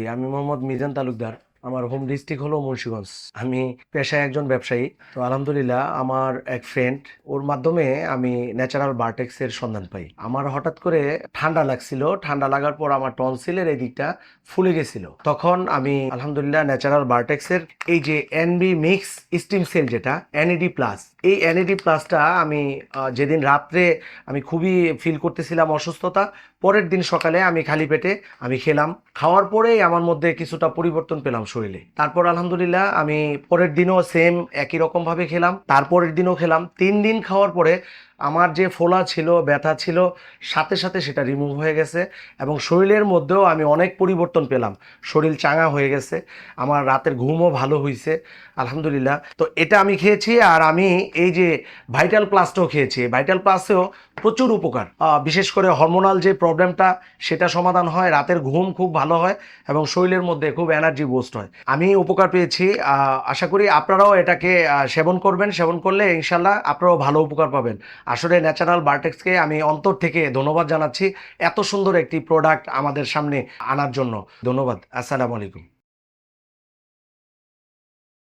আমি মোহাম্মদ মিজান তালুকদার। আমার home district হলো মুন্সিগঞ্জ। আমি পেশায় একজন ব্যবসায়ী। তো আলহামদুলিল্লাহ আমার এক ফ্রেন্ড, ওর মাধ্যমে আমি ন্যাচারাল বারটেক্স এর সন্ধান পাই। আমার হঠাৎ করে ঠান্ডা লাগছিল। ঠান্ডা লাগার পর আমার টনসিলের এই দিকটা ফুলে গেছিল। তখন আমি আলহামদুলিল্লাহ ন্যাচারাল বারটেক্স এর এই যে এনবি মিক্স স্টিম সেল, যেটা এনইডি প্লাস, এই এনইডি প্লাসটা আমি যেদিন রাত্রে আমি খুবই ফিল করতেছিলাম অসুস্থতা, পরের দিন সকালে আমি খালি পেটে আমি খেলাম। খাওয়ার পরেই আমার মধ্যে কিছুটা পরিবর্তন পেলাম শরীরে। তারপর আলহামদুলিল্লাহ আমি পরের দিনও সেম একই রকম ভাবে খেলাম, তারপরের দিনও খেলাম। 3 দিন খাওয়ার পরে আমার যে ফোলা ছিল, ব্যথা ছিল, সাথে সাথে সেটা রিমুভ হয়ে গেছে। এবং শরীরের মধ্যেও আমি অনেক পরিবর্তন পেলাম। শরীর চাঙ্গা হয়ে গেছে, আমার রাতের ঘুমও ভালো হয়েছে আলহামদুলিল্লাহ। তো এটা আমি খেয়েছি। আর আমি এই যে ভাইটাল প্লাসটাও খেয়েছি। ভাইটাল প্লাসেও প্রচুর উপকার, বিশেষ করে হরমোনাল যে প্রবলেমটা সেটা সমাধান হয়, রাতের ঘুম খুব ভালো হয় এবং শরীরের মধ্যে খুব এনার্জি বুস্ট হয়। আমি উপকার পেয়েছি। আশা করি আপনারাও এটাকে সেবন করবেন। সেবন করলে ইনশাল্লাহ আপনারাও ভালো উপকার পাবেন। আসলে ন্যাচারাল বারটেক্সকে আমি অন্তর থেকে ধন্যবাদ জানাচ্ছি এত সুন্দর একটি প্রোডাক্ট আমাদের সামনে আনার জন্য। ধন্যবাদ। আসসালামু আলাইকুম।